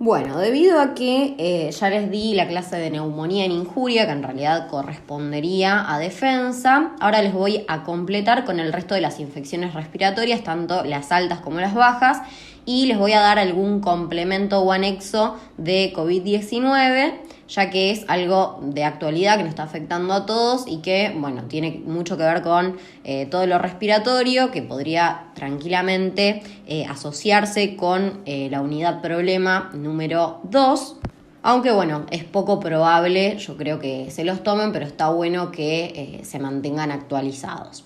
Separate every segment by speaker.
Speaker 1: Bueno, debido a que ya les di la clase de neumonía en injuria, que en realidad correspondería a defensa, ahora les voy a completar con el resto de las infecciones respiratorias, tanto las altas como las bajas, y les voy a dar algún complemento o anexo de COVID-19, ya que es algo de actualidad que nos está afectando a todos y que, bueno, tiene mucho que ver con todo lo respiratorio, que podría tranquilamente asociarse con la unidad problema número 2. Aunque bueno, es poco probable, yo creo que se los tomen, pero está bueno que se mantengan actualizados.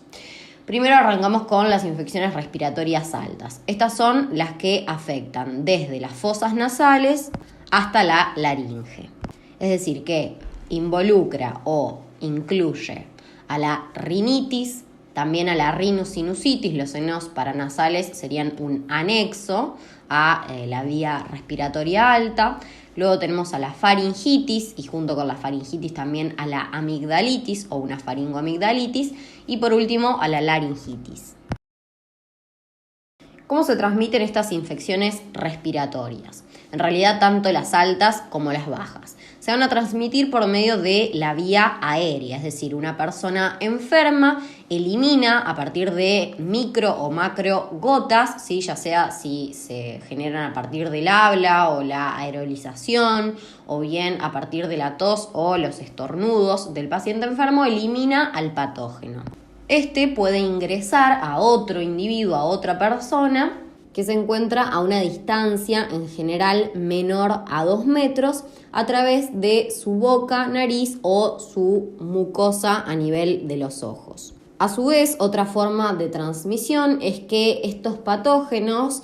Speaker 1: Primero arrancamos con las infecciones respiratorias altas. Estas son las que afectan desde las fosas nasales hasta la laringe. Es decir, que involucra o incluye a la rinitis, también a la rhinosinusitis. Los senos paranasales serían un anexo a la vía respiratoria alta. Luego tenemos a la faringitis y junto con la faringitis también a la amigdalitis o una faringoamigdalitis. Y por último a la laringitis. ¿Cómo se transmiten estas infecciones respiratorias? En realidad tanto las altas como las bajas. Se van a transmitir por medio de la vía aérea, es decir, una persona enferma elimina a partir de micro o macro gotas, ¿sí? Ya sea si se generan a partir del habla o la aerolización, o bien a partir de la tos o los estornudos del paciente enfermo, elimina al patógeno. Este puede ingresar a otro individuo, a otra persona, que se encuentra a una distancia en general menor a 2 metros a través de su boca, nariz o su mucosa a nivel de los ojos. A su vez, otra forma de transmisión es que estos patógenos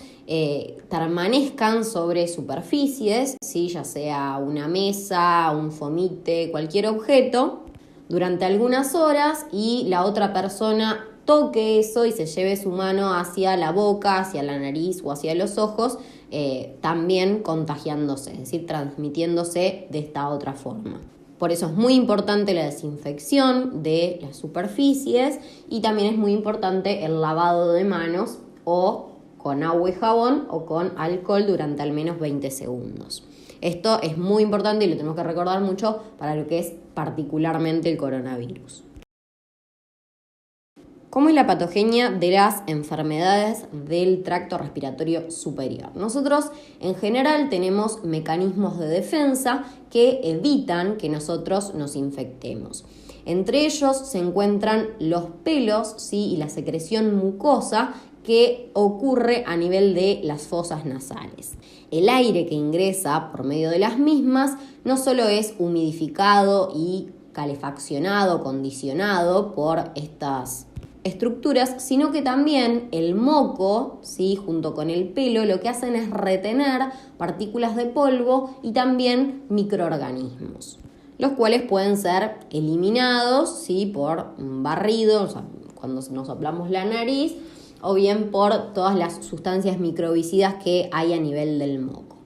Speaker 1: permanezcan sobre superficies, ¿sí? Ya sea una mesa, un fomite, cualquier objeto, durante algunas horas y la otra persona toque eso y se lleve su mano hacia la boca, hacia la nariz o hacia los ojos, también contagiándose, es decir, transmitiéndose de esta otra forma. Por eso es muy importante la desinfección de las superficies y también es muy importante el lavado de manos o con agua y jabón o con alcohol durante al menos 20 segundos. Esto es muy importante y lo tenemos que recordar mucho para lo que es particularmente el coronavirus. ¿Cómo es la patogenia de las enfermedades del tracto respiratorio superior? Nosotros en general tenemos mecanismos de defensa que evitan que nosotros nos infectemos. Entre ellos se encuentran los pelos, ¿sí? Y la secreción mucosa que ocurre a nivel de las fosas nasales. El aire que ingresa por medio de las mismas no solo es humidificado y calefaccionado, condicionado por estas estructuras, sino que también el moco, ¿sí? Junto con el pelo, lo que hacen es retener partículas de polvo y también microorganismos, los cuales pueden ser eliminados, ¿sí? Por barrido, o sea, cuando nos soplamos la nariz, o bien por todas las sustancias microbicidas que hay a nivel del moco.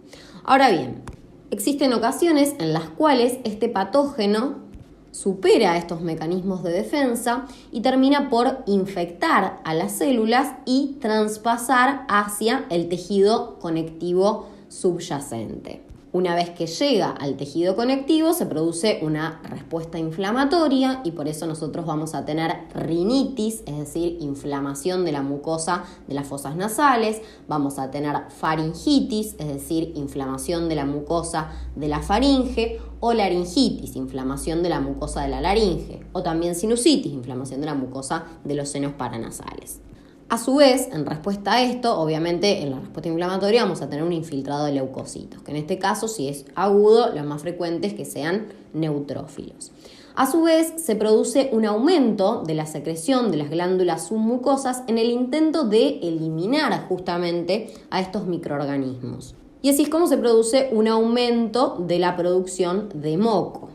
Speaker 1: Ahora bien, existen ocasiones en las cuales este patógeno supera estos mecanismos de defensa y termina por infectar a las células y traspasar hacia el tejido conectivo subyacente. Una vez que llega al tejido conectivo se produce una respuesta inflamatoria y por eso nosotros vamos a tener rinitis, es decir, inflamación de la mucosa de las fosas nasales, vamos a tener faringitis, es decir, inflamación de la mucosa de la faringe, o laringitis, inflamación de la mucosa de la laringe, o también sinusitis, inflamación de la mucosa de los senos paranasales. A su vez, en respuesta a esto, obviamente en la respuesta inflamatoria vamos a tener un infiltrado de leucocitos, que en este caso, si es agudo, lo más frecuente es que sean neutrófilos. A su vez, se produce un aumento de la secreción de las glándulas submucosas en el intento de eliminar justamente a estos microorganismos. Y así es como se produce un aumento de la producción de moco,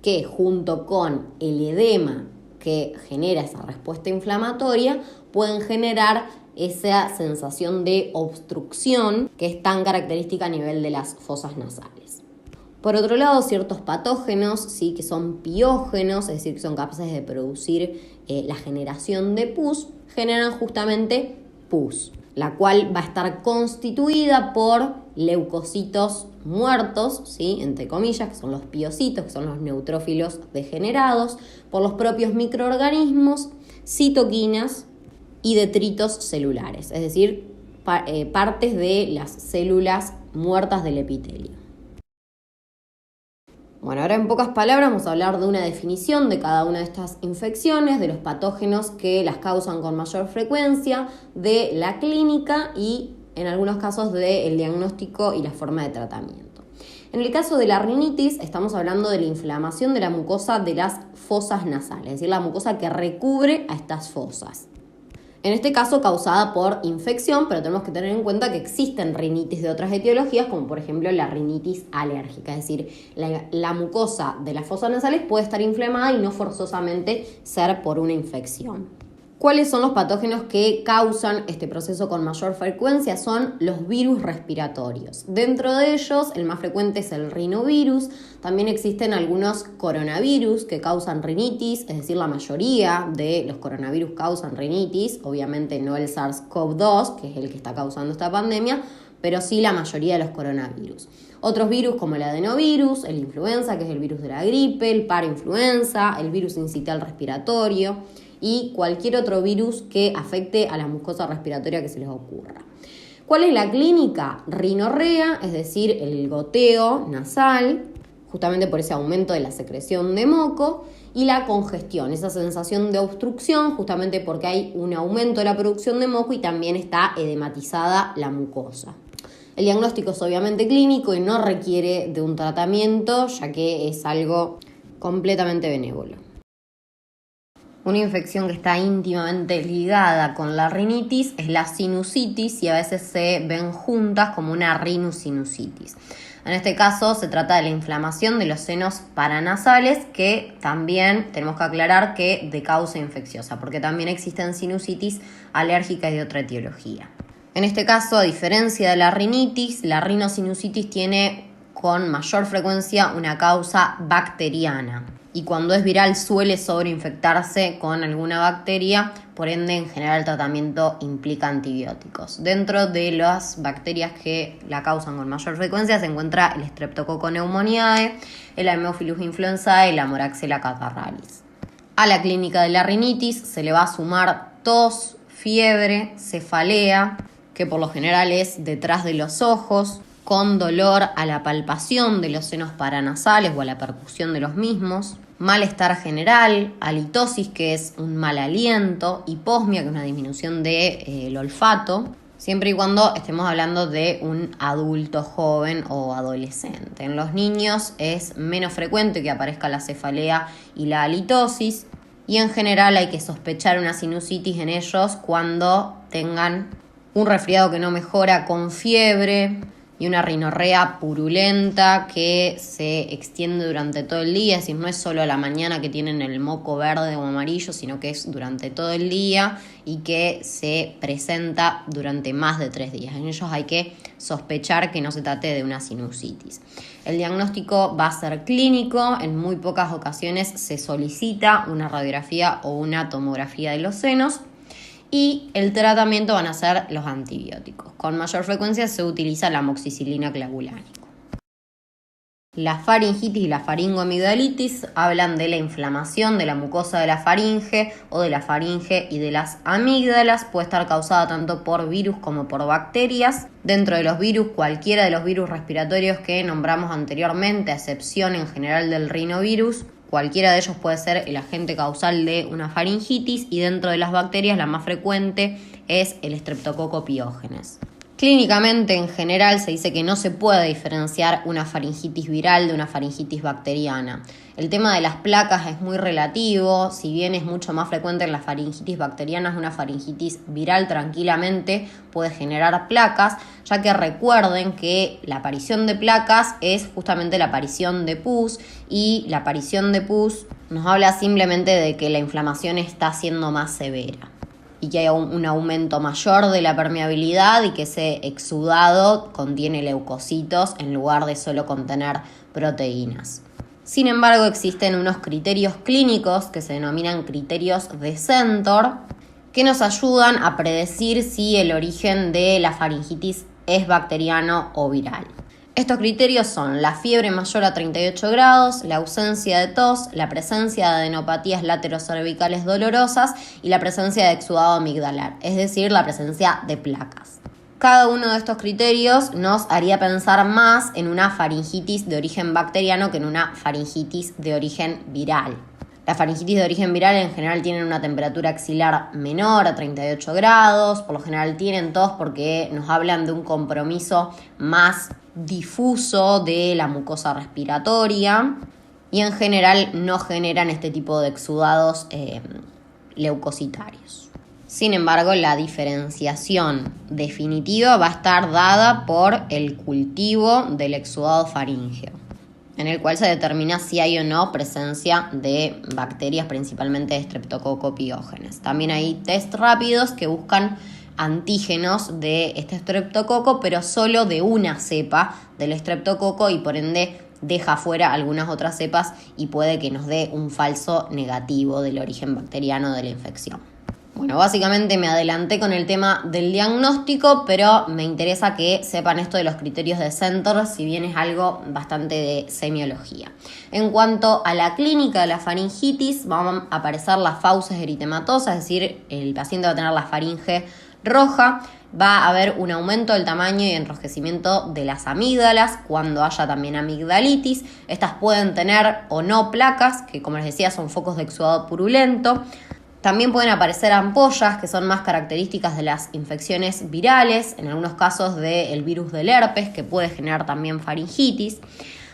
Speaker 1: que junto con el edema que genera esa respuesta inflamatoria, pueden generar esa sensación de obstrucción que es tan característica a nivel de las fosas nasales. Por otro lado, ciertos patógenos, ¿sí? Que son piógenos, es decir, que son capaces de producir la generación de pus, generan justamente pus, la cual va a estar constituida por leucocitos muertos, ¿sí? Entre comillas, que son los piocitos, que son los neutrófilos degenerados, por los propios microorganismos, citoquinas y detritos celulares, es decir, partes de las células muertas del epitelio. Bueno, ahora en pocas palabras vamos a hablar de una definición de cada una de estas infecciones, de los patógenos que las causan con mayor frecuencia, de la clínica y en algunos casos del diagnóstico y la forma de tratamiento. En el caso de la rinitis estamos hablando de la inflamación de la mucosa de las fosas nasales, es decir, la mucosa que recubre a estas fosas. En este caso causada por infección, pero tenemos que tener en cuenta que existen rinitis de otras etiologías, como por ejemplo la rinitis alérgica, es decir, la mucosa de las fosas nasales puede estar inflamada y no forzosamente ser por una infección. ¿Cuáles son los patógenos que causan este proceso con mayor frecuencia? Son los virus respiratorios. Dentro de ellos, el más frecuente es el rinovirus. También existen algunos coronavirus que causan rinitis, es decir, la mayoría de los coronavirus causan rinitis. Obviamente no el SARS-CoV-2, que es el que está causando esta pandemia, pero sí la mayoría de los coronavirus. Otros virus como el adenovirus, el influenza, que es el virus de la gripe, el parainfluenza, el virus incital respiratorio y cualquier otro virus que afecte a la mucosa respiratoria que se les ocurra. ¿Cuál es la clínica? Rinorrea, es decir, el goteo nasal, justamente por ese aumento de la secreción de moco, y la congestión, esa sensación de obstrucción, justamente porque hay un aumento de la producción de moco y también está edematizada la mucosa. El diagnóstico es obviamente clínico y no requiere de un tratamiento, ya que es algo completamente benévolo. Una infección que está íntimamente ligada con la rinitis es la sinusitis y a veces se ven juntas como una rhinosinusitis. En este caso se trata de la inflamación de los senos paranasales, que también tenemos que aclarar que de causa infecciosa, porque también existen sinusitis alérgicas de otra etiología. En este caso, a diferencia de la rinitis, la rhinosinusitis tiene con mayor frecuencia una causa bacteriana. Y cuando es viral suele sobreinfectarse con alguna bacteria, por ende en general el tratamiento implica antibióticos. Dentro de las bacterias que la causan con mayor frecuencia se encuentra el Streptococcus pneumoniae, el Haemophilus influenzae y la Moraxella catarrhalis. A la clínica de la rinitis se le va a sumar tos, fiebre, cefalea, que por lo general es detrás de los ojos, con dolor a la palpación de los senos paranasales o a la percusión de los mismos, malestar general, halitosis, que es un mal aliento, hiposmia, que es una disminución del olfato, siempre y cuando estemos hablando de un adulto joven o adolescente. En los niños es menos frecuente que aparezca la cefalea y la halitosis, y en general hay que sospechar una sinusitis en ellos cuando tengan un resfriado que no mejora con fiebre y una rinorrea purulenta que se extiende durante todo el día, es decir, no es solo a la mañana que tienen el moco verde o amarillo, sino que es durante todo el día y que se presenta durante más de 3 días. En ellos hay que sospechar que no se trate de una sinusitis. El diagnóstico va a ser clínico, en muy pocas ocasiones se solicita una radiografía o una tomografía de los senos, y el tratamiento van a ser los antibióticos. Con mayor frecuencia se utiliza la amoxicilina clavulánico. La faringitis y la faringoamigdalitis hablan de la inflamación de la mucosa de la faringe o de la faringe y de las amígdalas. Puede estar causada tanto por virus como por bacterias. Dentro de los virus, cualquiera de los virus respiratorios que nombramos anteriormente, a excepción en general del rinovirus, cualquiera de ellos puede ser el agente causal de una faringitis, y dentro de las bacterias la más frecuente es el Streptococcus pyogenes. Clínicamente, en general, se dice que no se puede diferenciar una faringitis viral de una faringitis bacteriana. El tema de las placas es muy relativo, si bien es mucho más frecuente en las faringitis bacterianas, una faringitis viral tranquilamente puede generar placas, ya que recuerden que la aparición de placas es justamente la aparición de pus, y la aparición de pus nos habla simplemente de que la inflamación está siendo más severa y que hay un aumento mayor de la permeabilidad y que ese exudado contiene leucocitos en lugar de solo contener proteínas. Sin embargo, existen unos criterios clínicos que se denominan criterios de Centor, que nos ayudan a predecir si el origen de la faringitis es bacteriano o viral. Estos criterios son la fiebre mayor a 38 grados, la ausencia de tos, la presencia de adenopatías laterocervicales dolorosas y la presencia de exudado amigdalar, es decir, la presencia de placas. Cada uno de estos criterios nos haría pensar más en una faringitis de origen bacteriano que en una faringitis de origen viral. La faringitis de origen viral en general tienen una temperatura axilar menor a 38 grados, por lo general tienen tos porque nos hablan de un compromiso más difuso de la mucosa respiratoria y en general no generan este tipo de exudados leucocitarios. Sin embargo, la diferenciación definitiva va a estar dada por el cultivo del exudado faríngeo, en el cual se determina si hay o no presencia de bacterias, principalmente de Streptococcus pyogenes. También hay test rápidos que buscan antígenos de este estreptococo, pero solo de una cepa del estreptococo y por ende deja fuera algunas otras cepas y puede que nos dé un falso negativo del origen bacteriano de la infección. Bueno, básicamente me adelanté con el tema del diagnóstico, pero me interesa que sepan esto de los criterios de Centor, si bien es algo bastante de semiología. En cuanto a la clínica de la faringitis, van a aparecer las fauces eritematosas, es decir, el paciente va a tener la faringe roja, va a haber un aumento del tamaño y enrojecimiento de las amígdalas cuando haya también amigdalitis. Estas pueden tener o no placas, que como les decía son focos de exudado purulento. También pueden aparecer ampollas, que son más características de las infecciones virales, en algunos casos del virus del herpes, que puede generar también faringitis.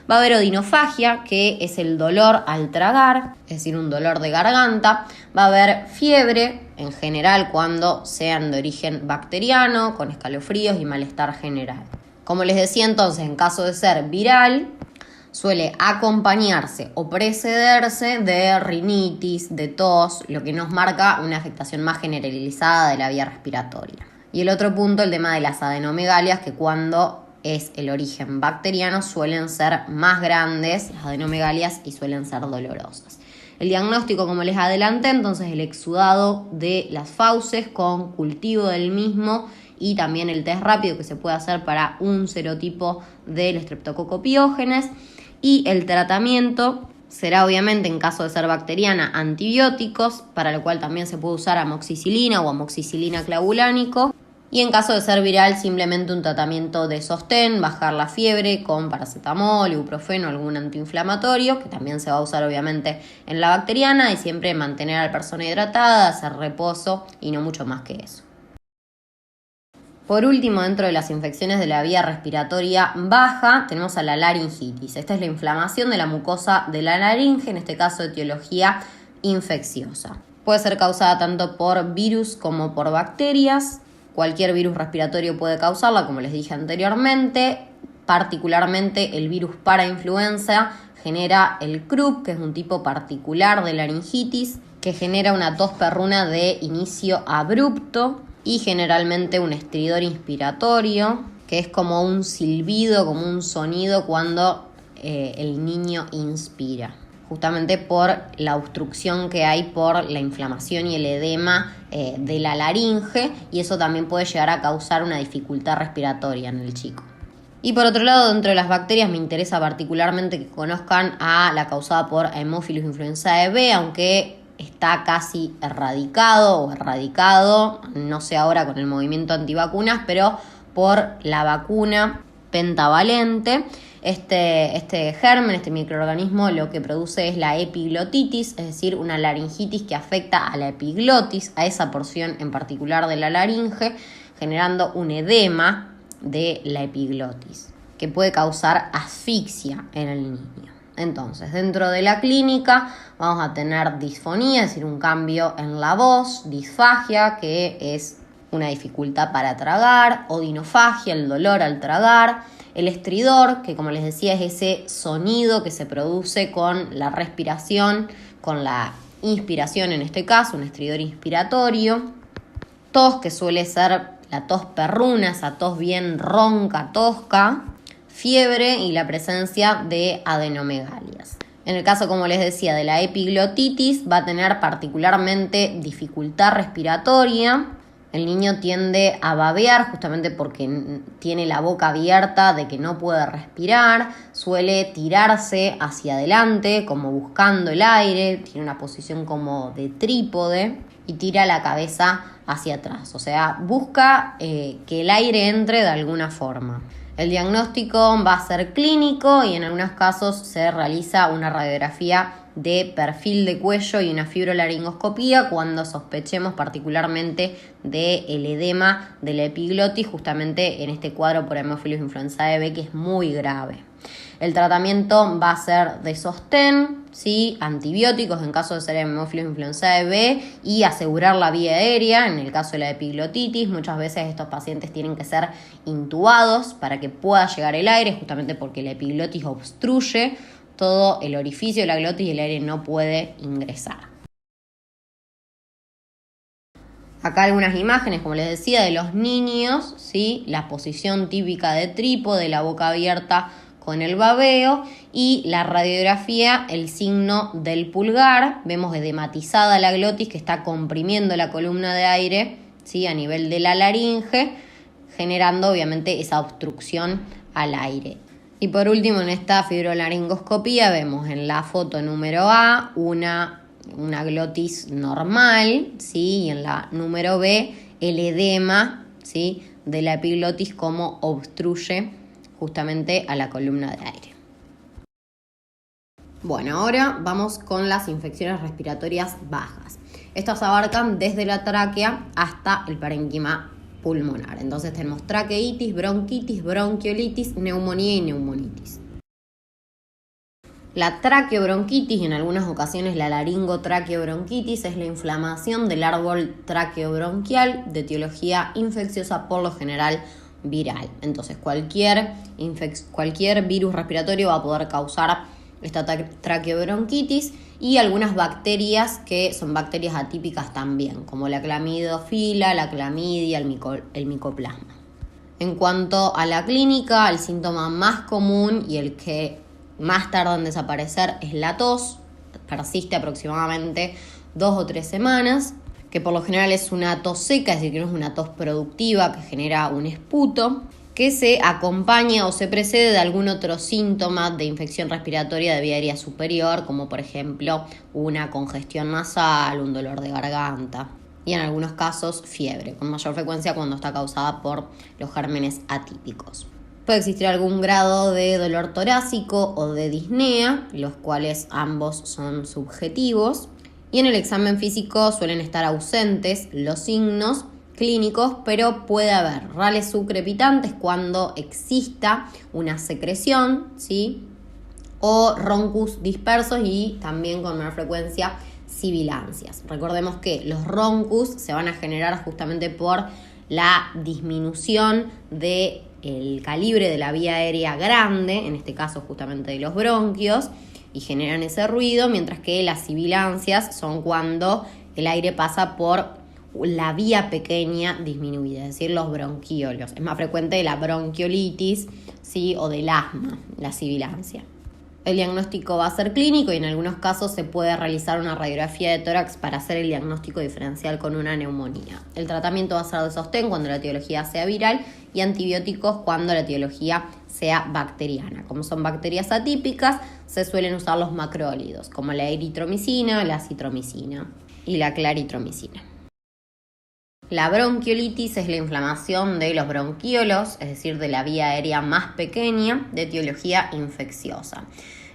Speaker 1: Va a haber odinofagia, que es el dolor al tragar, es decir, un dolor de garganta. Va a haber fiebre, en general cuando sean de origen bacteriano, con escalofríos y malestar general. Como les decía entonces, en caso de ser viral, suele acompañarse o precederse de rinitis, de tos, lo que nos marca una afectación más generalizada de la vía respiratoria. Y el otro punto, el tema de las adenomegalias, que cuando es el origen bacteriano suelen ser más grandes las adenomegalias y suelen ser dolorosas. El diagnóstico, como les adelanté, entonces el exudado de las fauces con cultivo del mismo y también el test rápido que se puede hacer para un serotipo del Streptococcus pyogenes. Y el tratamiento será obviamente en caso de ser bacteriana antibióticos, para lo cual también se puede usar amoxicilina o amoxicilina clavulánico. Y en caso de ser viral simplemente un tratamiento de sostén, bajar la fiebre con paracetamol, ibuprofeno, algún antiinflamatorio, que también se va a usar obviamente en la bacteriana y siempre mantener a la persona hidratada, hacer reposo y no mucho más que eso. Por último, dentro de las infecciones de la vía respiratoria baja, tenemos a la laringitis. Esta es la inflamación de la mucosa de la laringe, en este caso de etiología infecciosa. Puede ser causada tanto por virus como por bacterias. Cualquier virus respiratorio puede causarla, como les dije anteriormente. Particularmente el virus parainfluenza genera el croup, que es un tipo particular de laringitis, que genera una tos perruna de inicio abrupto, y generalmente un estridor inspiratorio, que es como un silbido, como un sonido cuando el niño inspira, justamente por la obstrucción que hay por la inflamación y el edema de la laringe, y eso también puede llegar a causar una dificultad respiratoria en el chico. Y por otro lado, dentro de las bacterias me interesa particularmente que conozcan a la causada por Haemophilus influenzae B, aunque está casi erradicado, no sé ahora con el movimiento antivacunas, pero por la vacuna pentavalente. Este germen, este microorganismo, lo que produce es la epiglotitis, es decir, una laringitis que afecta a la epiglotis, a esa porción en particular de la laringe, generando un edema de la epiglotis, que puede causar asfixia en el niño. Entonces, dentro de la clínica vamos a tener disfonía, es decir, un cambio en la voz, disfagia, que es una dificultad para tragar, odinofagia, el dolor al tragar, el estridor, que como les decía es ese sonido que se produce con la respiración, con la inspiración en este caso, un estridor inspiratorio, tos, que suele ser la tos perruna, esa tos bien ronca, tosca, fiebre y la presencia de adenomegalias. En el caso, como les decía, de la epiglotitis, va a tener particularmente dificultad respiratoria, El niño tiende a babear justamente porque tiene la boca abierta, de que no puede respirar, suele tirarse hacia adelante como buscando el aire, tiene una posición como de trípode y tira la cabeza hacia atrás, o sea, busca que el aire entre de alguna forma. El diagnóstico va a ser clínico y en algunos casos se realiza una radiografía de perfil de cuello y una fibrolaringoscopía cuando sospechemos particularmente del edema de la epiglotis, justamente en este cuadro por Haemophilus influenzae B, que es muy grave. El tratamiento va a ser de sostén, ¿sí? Antibióticos en caso de ser Haemophilus influenzae B y asegurar la vía aérea en el caso de la epiglotitis. Muchas veces estos pacientes tienen que ser intubados para que pueda llegar el aire, justamente porque la epiglotis obstruye todo el orificio de la glotis y el aire no puede ingresar. Acá algunas imágenes, como les decía, de los niños, ¿sí? La posición típica de trípode, la boca abierta con el babeo y la radiografía, el signo del pulgar. Vemos edematizada la glotis que está comprimiendo la columna de aire, ¿sí? A nivel de la laringe, generando obviamente esa obstrucción al aire. Y por último, en esta fibrolaringoscopía vemos en la foto número A una glotis normal, ¿sí? Y en la número B el edema, ¿sí? De la epiglotis, como obstruye justamente a la columna de aire. Bueno, ahora vamos con las infecciones respiratorias bajas. Estas abarcan desde la tráquea hasta el parénquima pulmonar. Entonces tenemos traqueitis, bronquitis, bronquiolitis, neumonía y neumonitis. La traqueobronquitis, y en algunas ocasiones la laringotraqueobronquitis, es la inflamación del árbol traqueobronquial de etiología infecciosa, por lo general viral. Entonces cualquier virus respiratorio va a poder causar esta traqueobronquitis, y algunas bacterias que son bacterias atípicas también, como la clamidofila, la clamidia, el micoplasma. En cuanto a la clínica, el síntoma más común y el que más tarda en desaparecer es la tos. Persiste aproximadamente 2 o 3 semanas, que por lo general es una tos seca, es decir, que no es una tos productiva que genera un esputo, que se acompaña o se precede de algún otro síntoma de infección respiratoria de vía aérea superior, como por ejemplo una congestión nasal, un dolor de garganta y en algunos casos fiebre, con mayor frecuencia cuando está causada por los gérmenes atípicos. Puede existir algún grado de dolor torácico o de disnea, los cuales ambos son subjetivos, y en el examen físico suelen estar ausentes los signos clínicos, pero puede haber rales subcrepitantes cuando exista una secreción, ¿sí? O roncus dispersos y también con menor frecuencia sibilancias. Recordemos que los roncus se van a generar justamente por la disminución del calibre de la vía aérea grande, en este caso justamente de los bronquios, y generan ese ruido, mientras que las sibilancias son cuando el aire pasa por la vía pequeña disminuida, es decir, los bronquiolos. Es más frecuente la bronquiolitis, ¿sí? O del asma, la sibilancia. El diagnóstico va a ser clínico y en algunos casos se puede realizar una radiografía de tórax para hacer el diagnóstico diferencial con una neumonía. El tratamiento va a ser de sostén cuando la etiología sea viral y antibióticos cuando la etiología sea bacteriana. Como son bacterias atípicas, se suelen usar los macrólidos, como la eritromicina, la acitromicina y la claritromicina. La bronquiolitis es la inflamación de los bronquiolos, es decir, de la vía aérea más pequeña, de etiología infecciosa.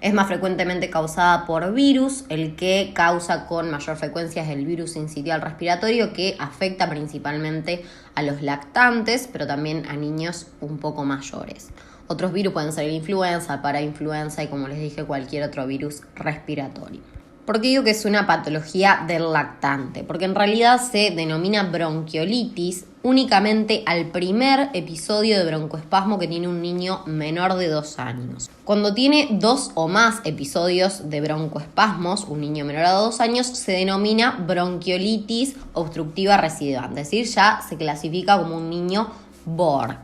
Speaker 1: Es más frecuentemente causada por virus, el que causa con mayor frecuencia es el virus sincitial respiratorio, que afecta principalmente a los lactantes, pero también a niños un poco mayores. Otros virus pueden ser la influenza, parainfluenza y, como les dije, cualquier otro virus respiratorio. ¿Por qué digo que es una patología del lactante? Porque en realidad se denomina bronquiolitis únicamente al primer episodio de broncoespasmo que tiene un niño menor de 2 años. Cuando tiene 2 o más episodios de broncoespasmos, un niño menor de 2 años, se denomina bronquiolitis obstructiva recidivante, es decir, ya se clasifica como un niño BOR.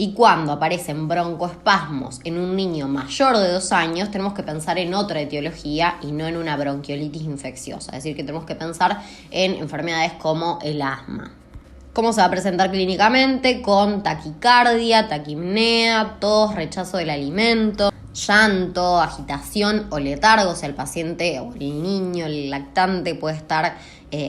Speaker 1: Y cuando aparecen broncoespasmos en un niño mayor de 2 años, tenemos que pensar en otra etiología y no en una bronquiolitis infecciosa. Es decir, que tenemos que pensar en enfermedades como el asma. ¿Cómo se va a presentar clínicamente? Con taquicardia, taquipnea, tos, rechazo del alimento, llanto, agitación o letargo. O sea, el paciente o el niño, el lactante puede estar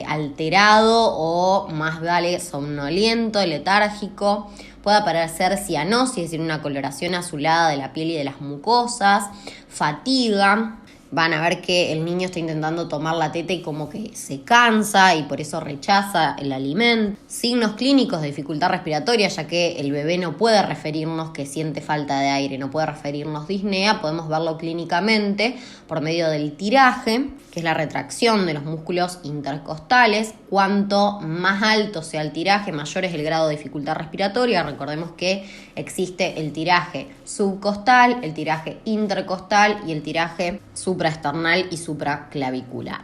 Speaker 1: alterado o más vale somnoliento, letárgico. Puede aparecer cianosis, es decir, una coloración azulada de la piel y de las mucosas, fatiga. Van a ver que el niño está intentando tomar la teta y como que se cansa y por eso rechaza el alimento. Signos clínicos de dificultad respiratoria, ya que el bebé no puede referirnos que siente falta de aire, no puede referirnos disnea. Podemos verlo clínicamente por medio del tiraje, que es la retracción de los músculos intercostales. Cuanto más alto sea el tiraje, mayor es el grado de dificultad respiratoria. Recordemos que existe el tiraje subcostal, el tiraje intercostal y el tiraje supraesternal y supraclavicular.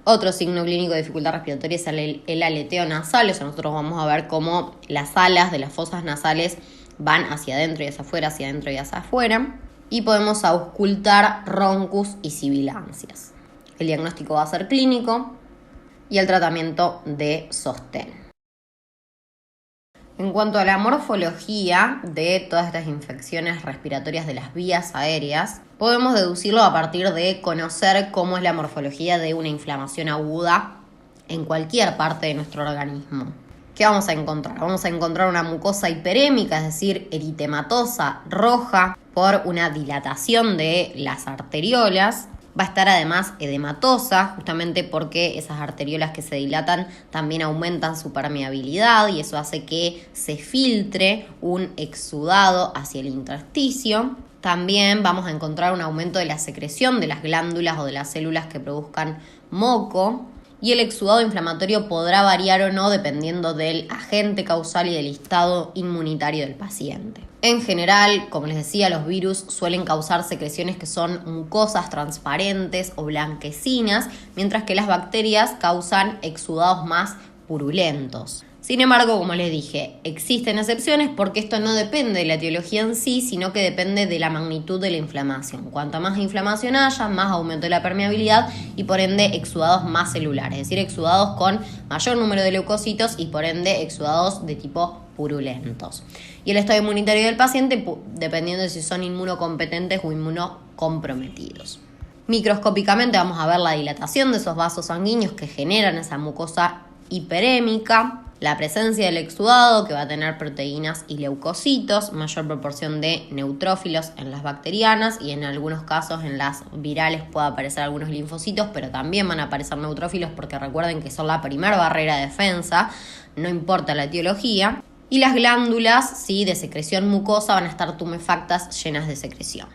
Speaker 1: Otro signo clínico de dificultad respiratoria es el aleteo nasal. O sea, nosotros vamos a ver cómo las alas de las fosas nasales van hacia adentro y hacia afuera, hacia adentro y hacia afuera. Y podemos auscultar roncus y sibilancias. El diagnóstico va a ser clínico y el tratamiento de sostén. En cuanto a la morfología de todas estas infecciones respiratorias de las vías aéreas, podemos deducirlo a partir de conocer cómo es la morfología de una inflamación aguda en cualquier parte de nuestro organismo. ¿Qué vamos a encontrar? Vamos a encontrar una mucosa hiperémica, es decir, eritematosa, roja, por una dilatación de las arteriolas. Va a estar además edematosa, justamente porque esas arteriolas que se dilatan también aumentan su permeabilidad y eso hace que se filtre un exudado hacia el intersticio. También vamos a encontrar un aumento de la secreción de las glándulas o de las células que produzcan moco. Y el exudado inflamatorio podrá variar o no dependiendo del agente causal y del estado inmunitario del paciente. En general, como les decía, los virus suelen causar secreciones que son mucosas, transparentes o blanquecinas, mientras que las bacterias causan exudados más purulentos. Sin embargo, como les dije, existen excepciones porque esto no depende de la etiología en sí, sino que depende de la magnitud de la inflamación. Cuanta más inflamación haya, más aumento de la permeabilidad y por ende exudados más celulares, es decir, exudados con mayor número de leucocitos y por ende exudados de tipo purulentos. Y el estado inmunitario del paciente dependiendo de si son inmunocompetentes o inmunocomprometidos. Microscópicamente vamos a ver la dilatación de esos vasos sanguíneos que generan esa mucosa hiperémica, la presencia del exudado que va a tener proteínas y leucocitos, mayor proporción de neutrófilos en las bacterianas y en algunos casos en las virales puede aparecer algunos linfocitos, pero también van a aparecer neutrófilos porque recuerden que son la primera barrera de defensa, no importa la etiología. Y las glándulas, sí, de secreción mucosa van a estar tumefactas llenas de secreción.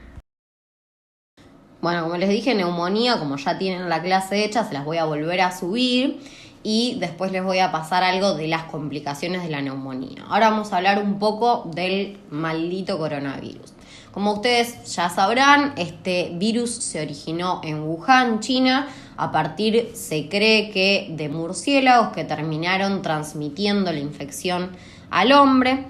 Speaker 1: Bueno, como les dije, neumonía, como ya tienen la clase hecha, se las voy a volver a subir. Y después les voy a pasar algo de las complicaciones de la neumonía. Ahora vamos a hablar un poco del maldito coronavirus. Como ustedes ya sabrán, este virus se originó en Wuhan, China, a partir, se cree que, de murciélagos que terminaron transmitiendo la infección al hombre.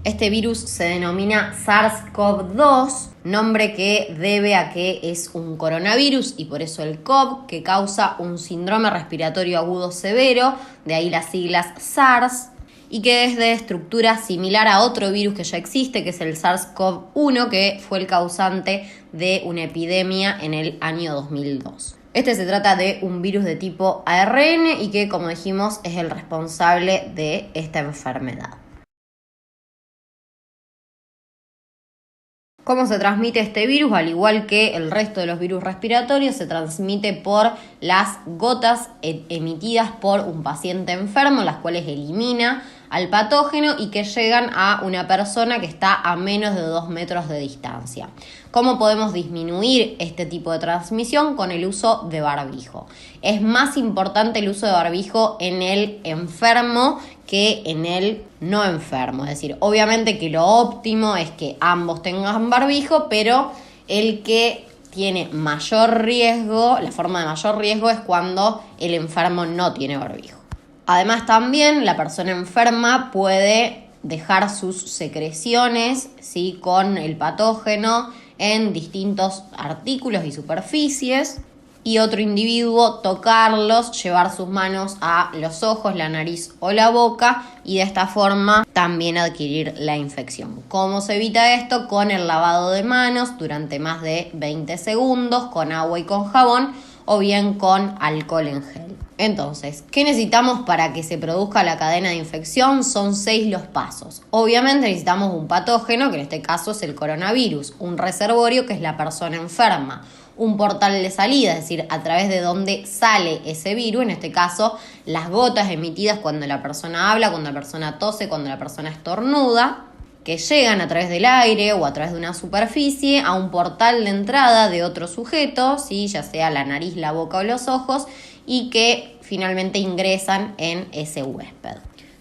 Speaker 1: Este virus se denomina SARS-CoV-2, nombre que debe a que es un coronavirus y por eso el CoV, que causa un síndrome respiratorio agudo severo, de ahí las siglas SARS, y que es de estructura similar a otro virus que ya existe, que es el SARS-CoV-1, que fue el causante de una epidemia en el año 2002. Este se trata de un virus de tipo ARN y que, como dijimos, es el responsable de esta enfermedad. ¿Cómo se transmite este virus? Al igual que el resto de los virus respiratorios, se transmite por las gotas emitidas por un paciente enfermo, las cuales elimina al patógeno y que llegan a una persona que está a menos de 2 metros de distancia. ¿Cómo podemos disminuir este tipo de transmisión? Con el uso de barbijo. Es más importante el uso de barbijo en el enfermo que en el no enfermo. Es decir, obviamente que lo óptimo es que ambos tengan barbijo, pero el que tiene mayor riesgo, la forma de mayor riesgo es cuando el enfermo no tiene barbijo. Además también la persona enferma puede dejar sus secreciones, ¿sí?, con el patógeno en distintos artículos y superficies. y otro individuo tocarlos, llevar sus manos a los ojos, la nariz o la boca y de esta forma también adquirir la infección. ¿Cómo se evita esto? Con el lavado de manos durante más de 20 segundos con agua y con jabón o bien con alcohol en gel. Entonces, ¿qué necesitamos para que se produzca la cadena de infección? Son 6 los pasos. Obviamente necesitamos un patógeno, que en este caso es el coronavirus, un reservorio, que es la persona enferma, un portal de salida, es decir, a través de donde sale ese virus, en este caso las gotas emitidas cuando la persona habla, cuando la persona tose, cuando la persona estornuda, que llegan a través del aire o a través de una superficie a un portal de entrada de otro sujeto, ¿sí? Ya sea la nariz, la boca o los ojos, y que finalmente ingresan en ese huésped.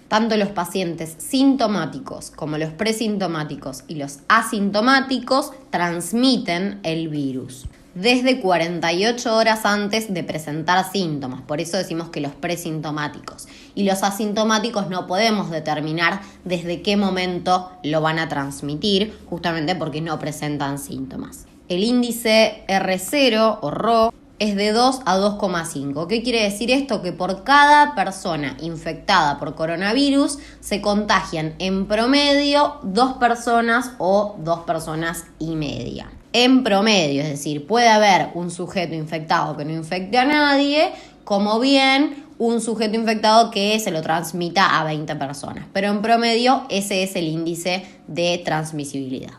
Speaker 1: Tanto los pacientes sintomáticos como los presintomáticos y los asintomáticos transmiten el virus desde 48 horas antes de presentar síntomas. Por eso decimos que los presintomáticos. Y los asintomáticos no podemos determinar desde qué momento lo van a transmitir, justamente porque no presentan síntomas. El índice R0 o RO es de 2 a 2,5. ¿Qué quiere decir esto? Que por cada persona infectada por coronavirus se contagian en promedio 2 personas o 2 personas y media. En promedio, es decir, puede haber un sujeto infectado que no infecte a nadie, como bien un sujeto infectado que se lo transmita a 20 personas. Pero en promedio ese es el índice de transmisibilidad.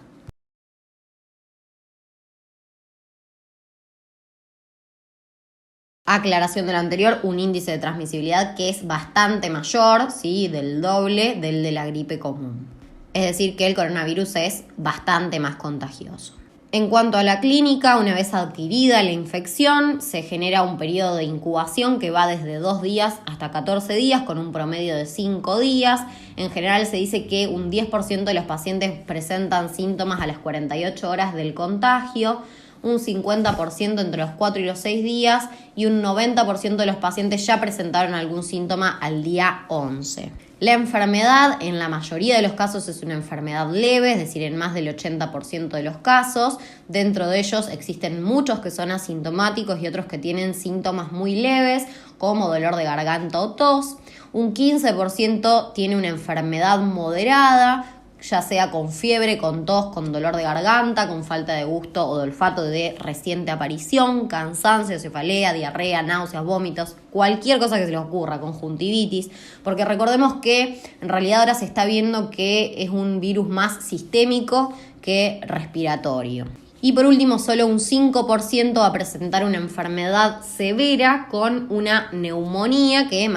Speaker 1: Aclaración de lo anterior, un índice de transmisibilidad que es bastante mayor, ¿sí? Del doble del de la gripe común. Es decir, que el coronavirus es bastante más contagioso. En cuanto a la clínica, una vez adquirida la infección, se genera un periodo de incubación que va desde 2 días hasta 14 días, con un promedio de 5 días. En general se dice que un 10% de los pacientes presentan síntomas a las 48 horas del contagio, un 50% entre los 4 y los 6 días y un 90% de los pacientes ya presentaron algún síntoma al día 11. La enfermedad en la mayoría de los casos es una enfermedad leve, es decir, en más del 80% de los casos. Dentro de ellos existen muchos que son asintomáticos y otros que tienen síntomas muy leves, como dolor de garganta o tos. Un 15% tiene una enfermedad moderada, ya sea con fiebre, con tos, con dolor de garganta, con falta de gusto o de olfato de reciente aparición, cansancio, cefalea, diarrea, náuseas, vómitos, cualquier cosa que se les ocurra, conjuntivitis, porque recordemos que en realidad ahora se está viendo que es un virus más sistémico que respiratorio. Y por último, solo un 5% va a presentar una enfermedad severa con una neumonía que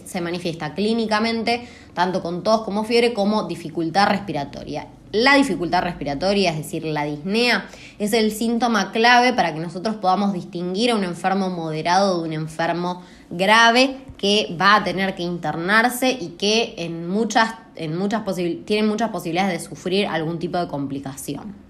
Speaker 1: se manifiesta clínicamente tanto con tos como fiebre como dificultad respiratoria. La dificultad respiratoria, es decir, la disnea, es el síntoma clave para que nosotros podamos distinguir a un enfermo moderado de un enfermo grave que va a tener que internarse y que tiene muchas posibilidades de sufrir algún tipo de complicación.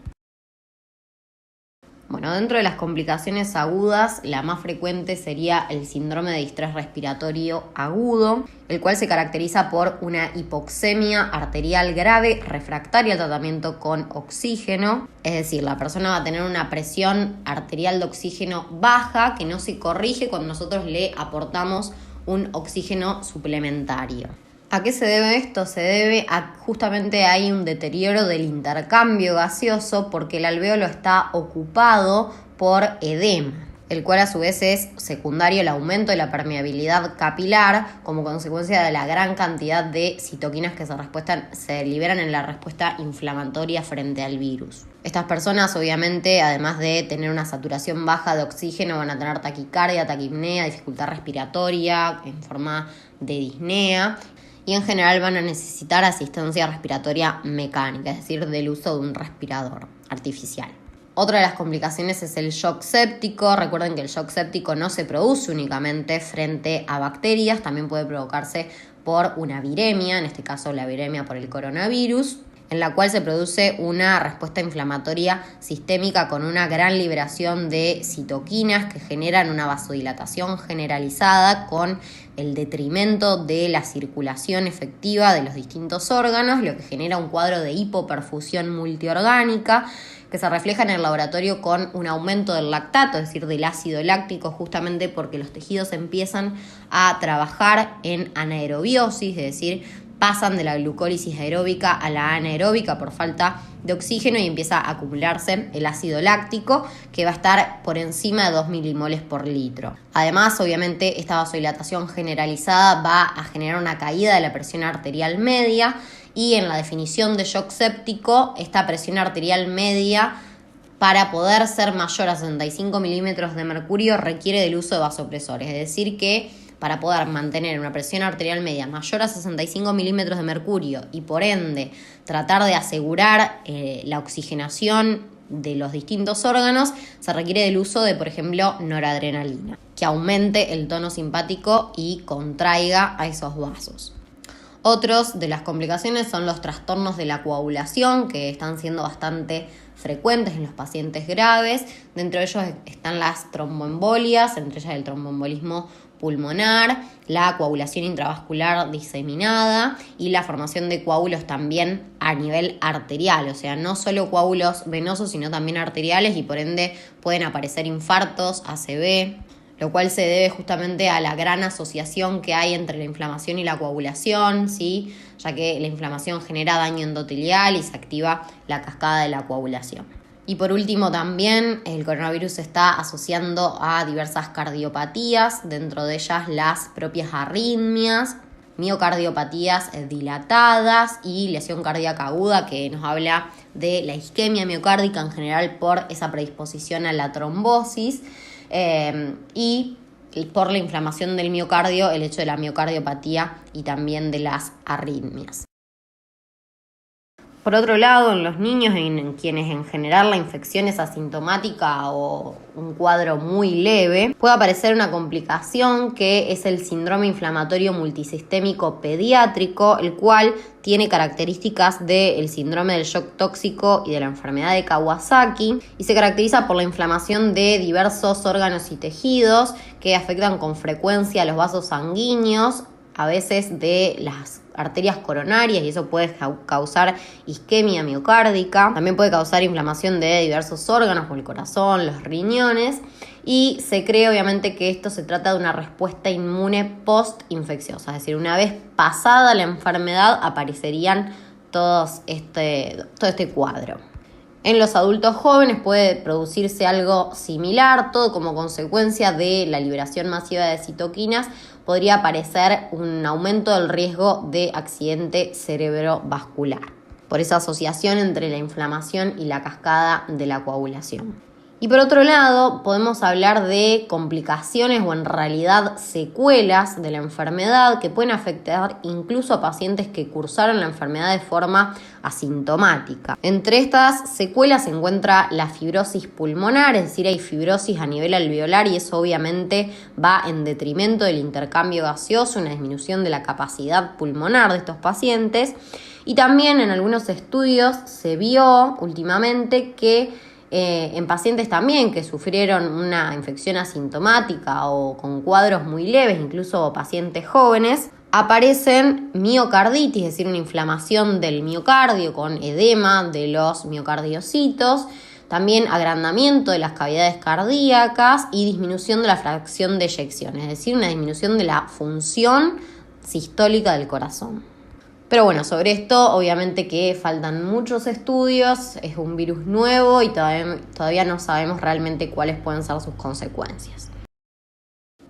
Speaker 1: Bueno, dentro de las complicaciones agudas, la más frecuente sería el síndrome de distrés respiratorio agudo, el cual se caracteriza por una hipoxemia arterial grave refractaria al tratamiento con oxígeno. Es decir, la persona va a tener una presión arterial de oxígeno baja que no se corrige cuando nosotros le aportamos un oxígeno suplementario. ¿A qué se debe esto? Se debe a justamente hay un deterioro del intercambio gaseoso porque el alvéolo está ocupado por edema, el cual a su vez es secundario al aumento de la permeabilidad capilar como consecuencia de la gran cantidad de citoquinas que se liberan en la respuesta inflamatoria frente al virus. Estas personas obviamente, además de tener una saturación baja de oxígeno, van a tener taquicardia, taquipnea, dificultad respiratoria en forma de disnea. Y en general van a necesitar asistencia respiratoria mecánica, es decir, del uso de un respirador artificial. Otra de las complicaciones es el shock séptico. Recuerden que el shock séptico no se produce únicamente frente a bacterias, también puede provocarse por una viremia, en este caso la viremia por el coronavirus, en la cual se produce una respuesta inflamatoria sistémica con una gran liberación de citoquinas que generan una vasodilatación generalizada con el detrimento de la circulación efectiva de los distintos órganos, lo que genera un cuadro de hipoperfusión multiorgánica que se refleja en el laboratorio con un aumento del lactato, es decir, del ácido láctico, justamente porque los tejidos empiezan a trabajar en anaerobiosis, es decir, pasan de la glucólisis aeróbica a la anaeróbica por falta de oxígeno y empieza a acumularse el ácido láctico, que va a estar por encima de 2 milimoles por litro. Además, obviamente, esta vasodilatación generalizada va a generar una caída de la presión arterial media, y en la definición de shock séptico, esta presión arterial media, para poder ser mayor a 65 milímetros de mercurio, requiere del uso de vasopresores, es decir que para poder mantener una presión arterial media mayor a 65 milímetros de mercurio y por ende tratar de asegurar la oxigenación de los distintos órganos, se requiere del uso de, por ejemplo, noradrenalina, que aumente el tono simpático y contraiga a esos vasos. Otros de las complicaciones son los trastornos de la coagulación, que están siendo bastante frecuentes en los pacientes graves. Dentro de ellos están las tromboembolias, entre ellas el tromboembolismo pulmonar, la coagulación intravascular diseminada y la formación de coágulos también a nivel arterial, o sea, no solo coágulos venosos, sino también arteriales, y por ende pueden aparecer infartos, ACV, lo cual se debe justamente a la gran asociación que hay entre la inflamación y la coagulación, ¿sí? Ya que la inflamación genera daño endotelial y se activa la cascada de la coagulación. Y por último también el coronavirus se está asociando a diversas cardiopatías, dentro de ellas las propias arritmias, miocardiopatías dilatadas y lesión cardíaca aguda, que nos habla de la isquemia miocárdica en general por esa predisposición a la trombosis, y por la inflamación del miocardio, el hecho de la miocardiopatía y también de las arritmias. Por otro lado, en los niños, en quienes en general la infección es asintomática o un cuadro muy leve, puede aparecer una complicación que es el síndrome inflamatorio multisistémico pediátrico, el cual tiene características del síndrome del shock tóxico y de la enfermedad de Kawasaki, y se caracteriza por la inflamación de diversos órganos y tejidos que afectan con frecuencia los vasos sanguíneos, a veces de las arterias coronarias, y eso puede causar isquemia miocárdica. También puede causar inflamación de diversos órganos como el corazón, los riñones, y se cree obviamente que esto se trata de una respuesta inmune post-infecciosa, es decir, una vez pasada la enfermedad aparecerían todo este cuadro. En los adultos jóvenes puede producirse algo similar, todo como consecuencia de la liberación masiva de citoquinas. Podría aparecer un aumento del riesgo de accidente cerebrovascular, por esa asociación entre la inflamación y la cascada de la coagulación. Y por otro lado, podemos hablar de complicaciones o en realidad secuelas de la enfermedad que pueden afectar incluso a pacientes que cursaron la enfermedad de forma asintomática. Entre estas secuelas se encuentra la fibrosis pulmonar, es decir, hay fibrosis a nivel alveolar y eso obviamente va en detrimento del intercambio gaseoso, una disminución de la capacidad pulmonar de estos pacientes. Y también en algunos estudios se vio últimamente que en pacientes también que sufrieron una infección asintomática o con cuadros muy leves, incluso pacientes jóvenes, aparecen miocarditis, es decir, una inflamación del miocardio con edema de los miocardiocitos, también agrandamiento de las cavidades cardíacas y disminución de la fracción de eyección, es decir, una disminución de la función sistólica del corazón. Pero bueno, sobre esto obviamente que faltan muchos estudios, es un virus nuevo y todavía no sabemos realmente cuáles pueden ser sus consecuencias.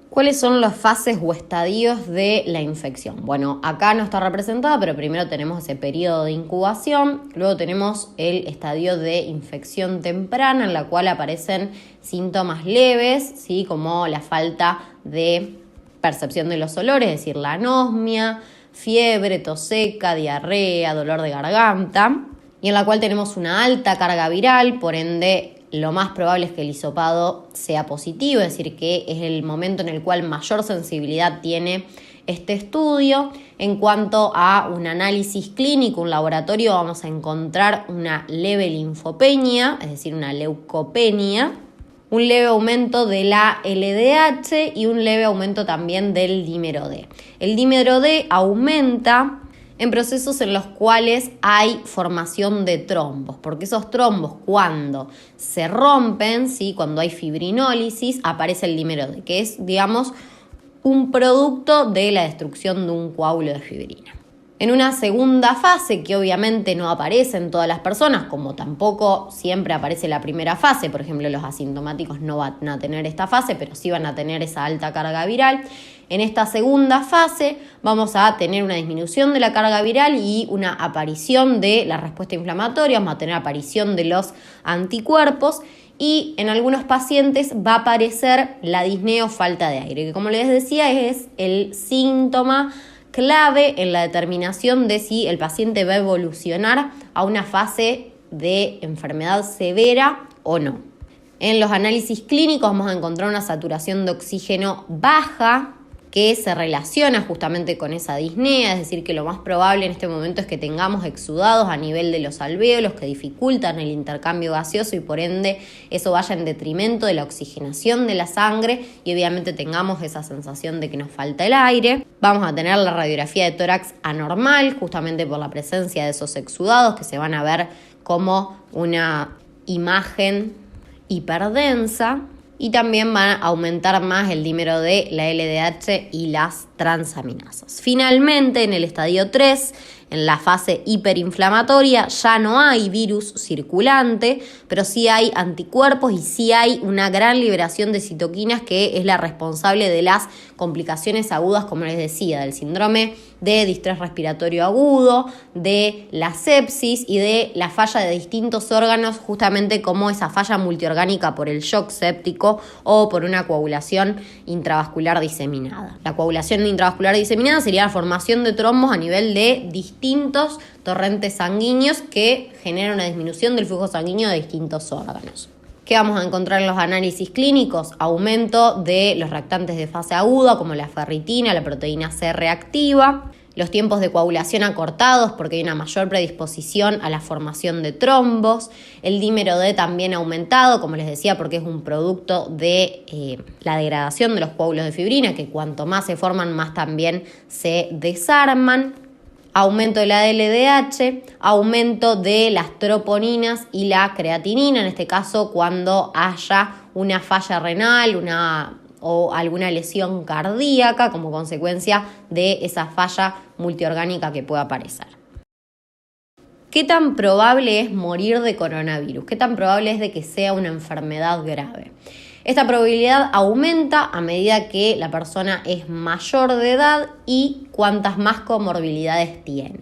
Speaker 1: ¿Cuáles son las fases o estadios de la infección? Bueno, acá no está representada, pero primero tenemos ese periodo de incubación, luego tenemos el estadio de infección temprana, en la cual aparecen síntomas leves, ¿sí? Como la falta de percepción de los olores, es decir, la anosmia, fiebre, tos seca, diarrea, dolor de garganta, y en la cual tenemos una alta carga viral, por ende lo más probable es que el hisopado sea positivo, es decir, que es el momento en el cual mayor sensibilidad tiene este estudio. En cuanto a un análisis clínico, un laboratorio, vamos a encontrar una leve linfopenia, es decir, una leucopenia, un leve aumento de la LDH y un leve aumento también del dímero D. El dímero D aumenta en procesos en los cuales hay formación de trombos, porque esos trombos cuando se rompen, ¿sí? Cuando hay fibrinólisis, aparece el dímero D, que es, digamos, un producto de la destrucción de un coágulo de fibrina. En una segunda fase, que obviamente no aparece en todas las personas, como tampoco siempre aparece la primera fase, por ejemplo, los asintomáticos no van a tener esta fase, pero sí van a tener esa alta carga viral. En esta segunda fase vamos a tener una disminución de la carga viral y una aparición de la respuesta inflamatoria, vamos a tener aparición de los anticuerpos y en algunos pacientes va a aparecer la disnea o falta de aire, que como les decía es el síntoma clave en la determinación de si el paciente va a evolucionar a una fase de enfermedad severa o no. En los análisis clínicos vamos a encontrar una saturación de oxígeno baja que se relaciona justamente con esa disnea, es decir, que lo más probable en este momento es que tengamos exudados a nivel de los alvéolos que dificultan el intercambio gaseoso y por ende eso vaya en detrimento de la oxigenación de la sangre y obviamente tengamos esa sensación de que nos falta el aire. Vamos a tener la radiografía de tórax anormal justamente por la presencia de esos exudados que se van a ver como una imagen hiperdensa. Y también van a aumentar más el dímero D, la LDH y las transaminasas. Finalmente, en el estadio 3, en la fase hiperinflamatoria, ya no hay virus circulante, pero sí hay anticuerpos y sí hay una gran liberación de citoquinas que es la responsable de las complicaciones agudas, como les decía, del síndrome de distrés respiratorio agudo, de la sepsis y de la falla de distintos órganos, justamente como esa falla multiorgánica por el shock séptico o por una coagulación intravascular diseminada. La coagulación intravascular diseminada sería la formación de trombos a nivel de distintos torrentes sanguíneos que generan una disminución del flujo sanguíneo de distintos órganos. ¿Qué vamos a encontrar en los análisis clínicos? Aumento de los reactantes de fase aguda como la ferritina, la proteína C reactiva, los tiempos de coagulación acortados porque hay una mayor predisposición a la formación de trombos, el dímero D también aumentado, como les decía, porque es un producto de la degradación de los coágulos de fibrina, que cuanto más se forman, más también se desarman. Aumento de la LDH, aumento de las troponinas y la creatinina, en este caso cuando haya una falla renal o alguna lesión cardíaca como consecuencia de esa falla multiorgánica que pueda aparecer. ¿Qué tan probable es morir de coronavirus? ¿Qué tan probable es de que sea una enfermedad grave? Esta probabilidad aumenta a medida que la persona es mayor de edad y cuantas más comorbilidades tiene.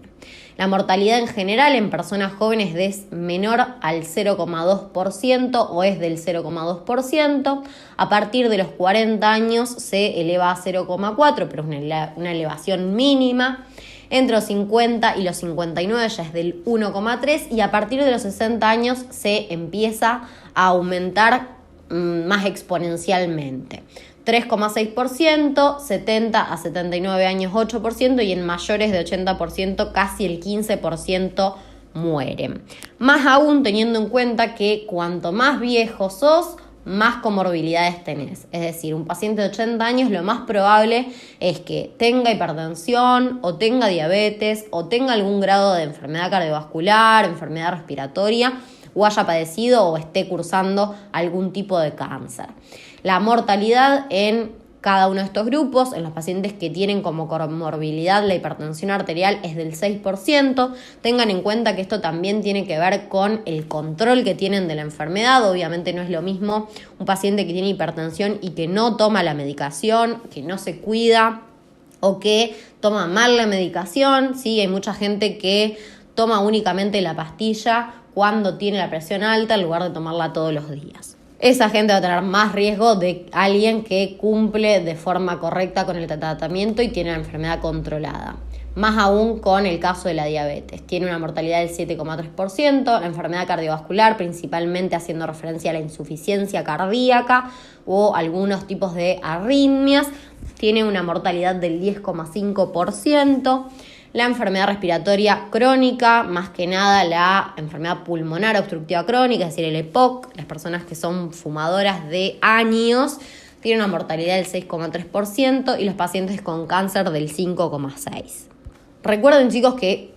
Speaker 1: La mortalidad en general en personas jóvenes es menor al 0,2% o es del 0,2%. A partir de los 40 años se eleva a 0,4%, pero es una elevación mínima. Entre los 50 y los 59 ya es del 1,3% y a partir de los 60 años se empieza a aumentar más exponencialmente. 3,6%, 70 a 79 años 8% y en mayores de 80% casi el 15% mueren. Más aún teniendo en cuenta que cuanto más viejo sos, más comorbilidades tenés. Es decir, un paciente de 80 años lo más probable es que tenga hipertensión o tenga diabetes o tenga algún grado de enfermedad cardiovascular, enfermedad respiratoria o haya padecido o esté cursando algún tipo de cáncer. La mortalidad en cada uno de estos grupos, en los pacientes que tienen como comorbilidad la hipertensión arterial, es del 6%. Tengan en cuenta que esto también tiene que ver con el control que tienen de la enfermedad. Obviamente no es lo mismo un paciente que tiene hipertensión y que no toma la medicación, que no se cuida o que toma mal la medicación. Sí, hay mucha gente que toma únicamente la pastilla cuando tiene la presión alta en lugar de tomarla todos los días. Esa gente va a tener más riesgo de alguien que cumple de forma correcta con el tratamiento y tiene la enfermedad controlada. Más aún con el caso de la diabetes. Tiene una mortalidad del 7,3%, la enfermedad cardiovascular, principalmente haciendo referencia a la insuficiencia cardíaca o algunos tipos de arritmias, tiene una mortalidad del 10,5%. La enfermedad respiratoria crónica, más que nada la enfermedad pulmonar obstructiva crónica, es decir, el EPOC, las personas que son fumadoras de años, tienen una mortalidad del 6,3% y los pacientes con cáncer del 5,6%. Recuerden, chicos, que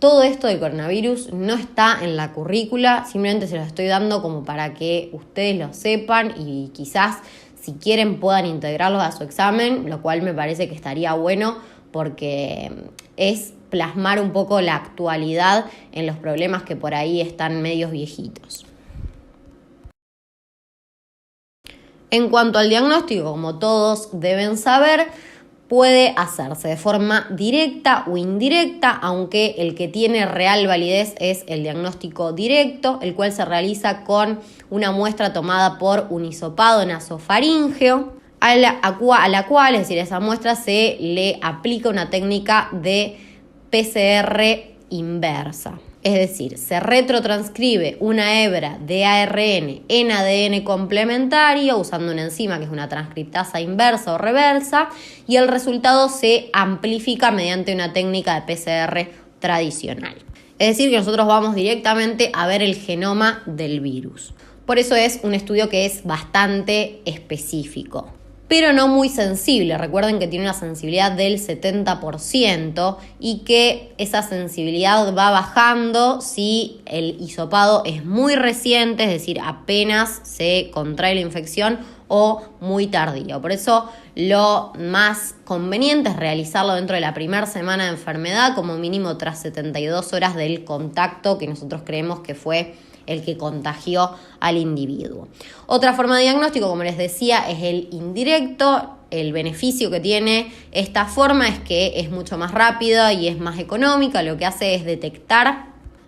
Speaker 1: todo esto de coronavirus no está en la currícula, simplemente se los estoy dando como para que ustedes lo sepan y quizás si quieren puedan integrarlos a su examen, lo cual me parece que estaría bueno porque es plasmar un poco la actualidad en los problemas que por ahí están medios viejitos. En cuanto al diagnóstico, como todos deben saber, puede hacerse de forma directa o indirecta, aunque el que tiene real validez es el diagnóstico directo, el cual se realiza con una muestra tomada por un hisopado nasofaríngeo, a la cual, es decir, a esa muestra se le aplica una técnica de PCR inversa. Es decir, se retrotranscribe una hebra de ARN en ADN complementario usando una enzima que es una transcriptasa inversa o reversa y el resultado se amplifica mediante una técnica de PCR tradicional. Es decir, que nosotros vamos directamente a ver el genoma del virus. Por eso es un estudio que es bastante específico, pero no muy sensible. Recuerden que tiene una sensibilidad del 70% y que esa sensibilidad va bajando si el hisopado es muy reciente, es decir, apenas se contrae la infección o muy tardío. Por eso lo más conveniente es realizarlo dentro de la primera semana de enfermedad, como mínimo tras 72 horas del contacto que nosotros creemos que fue el que contagió al individuo. Otra forma de diagnóstico, como les decía, es el indirecto. El beneficio que tiene esta forma es que es mucho más rápida y es más económica. Lo que hace es detectar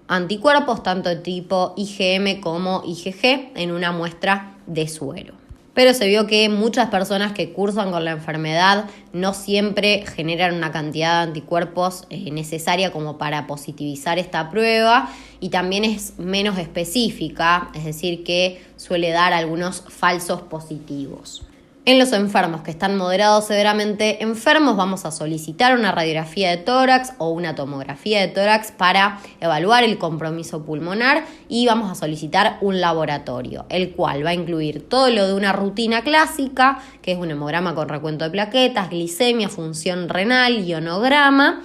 Speaker 1: anticuerpos tanto de tipo IgM como IgG en una muestra de suero. Pero se vio que muchas personas que cursan con la enfermedad no siempre generan una cantidad de anticuerpos necesaria como para positivizar esta prueba y también es menos específica, es decir, que suele dar algunos falsos positivos. En los enfermos que están moderados o severamente enfermos vamos a solicitar una radiografía de tórax o una tomografía de tórax para evaluar el compromiso pulmonar y vamos a solicitar un laboratorio, el cual va a incluir todo lo de una rutina clásica, que es un hemograma con recuento de plaquetas, glicemia, función renal, ionograma.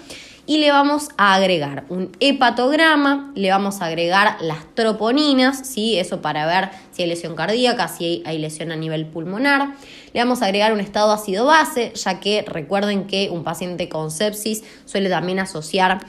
Speaker 1: Y le vamos a agregar un hepatograma, le vamos a agregar las troponinas, ¿sí? Eso para ver si hay lesión cardíaca, si hay lesión a nivel pulmonar. Le vamos a agregar un estado ácido-base, ya que recuerden que un paciente con sepsis suele también asociar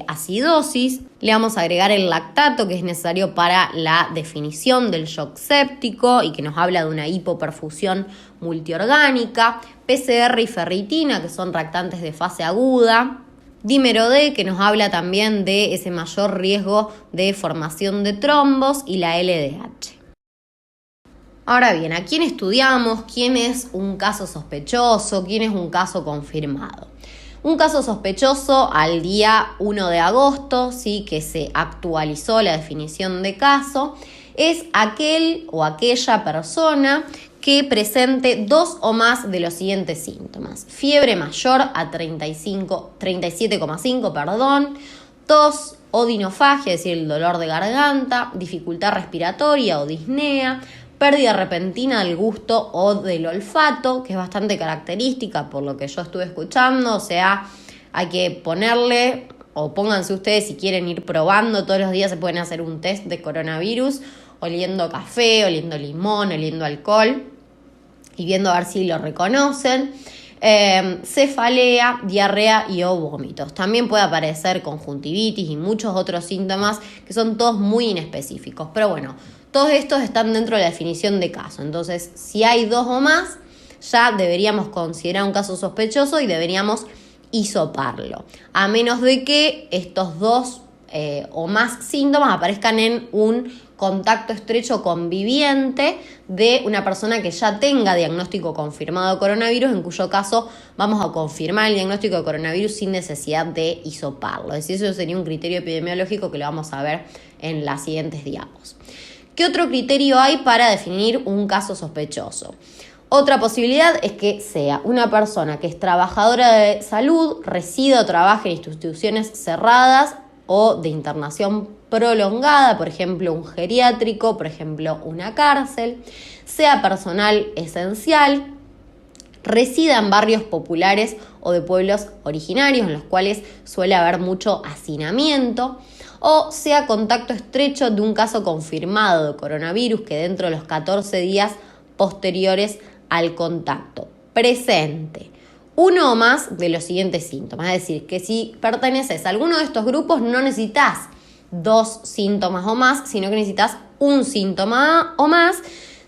Speaker 1: acidosis. Le vamos a agregar el lactato, que es necesario para la definición del shock séptico y que nos habla de una hipoperfusión multiorgánica. PCR y ferritina, que son reactantes de fase aguda. Dímero D, que nos habla también de ese mayor riesgo de formación de trombos, y la LDH. Ahora bien, ¿a quién estudiamos? ¿Quién es un caso sospechoso? ¿Quién es un caso confirmado? Un caso sospechoso al día 1 de agosto, ¿sí? Que se actualizó la definición de caso, es aquel o aquella persona que presente 2 o más de los siguientes síntomas. Fiebre mayor a 37,5, tos, odinofagia, es decir, el dolor de garganta, dificultad respiratoria o disnea, pérdida repentina del gusto o del olfato, que es bastante característica por lo que yo estuve escuchando, o sea, hay que ponerle, o pónganse ustedes si quieren ir probando, todos los días se pueden hacer un test de coronavirus, oliendo café, oliendo limón, oliendo alcohol, y viendo a ver si lo reconocen. Cefalea, diarrea y o vómitos. También puede aparecer conjuntivitis y muchos otros síntomas que son todos muy inespecíficos. Pero bueno, todos estos están dentro de la definición de caso. Entonces, si hay 2 o más, ya deberíamos considerar un caso sospechoso y deberíamos hisoparlo. A menos de que estos 2 o más síntomas aparezcan en un contacto estrecho conviviente de una persona que ya tenga diagnóstico confirmado de coronavirus, en cuyo caso vamos a confirmar el diagnóstico de coronavirus sin necesidad de hisoparlo. Es decir, eso sería un criterio epidemiológico que lo vamos a ver en las siguientes diapos. ¿Qué otro criterio hay para definir un caso sospechoso? Otra posibilidad es que sea una persona que es trabajadora de salud, resida o trabaje en instituciones cerradas o de internación prolongada, por ejemplo un geriátrico, por ejemplo una cárcel, sea personal esencial resida en barrios populares o de pueblos originarios en los cuales suele haber mucho hacinamiento, o sea contacto estrecho de un caso confirmado de coronavirus que dentro de los 14 días posteriores al contacto presente uno o más de los siguientes síntomas. Es decir, que si perteneces a alguno de estos grupos no necesitas 2 síntomas o más, sino que necesitas un síntoma o más,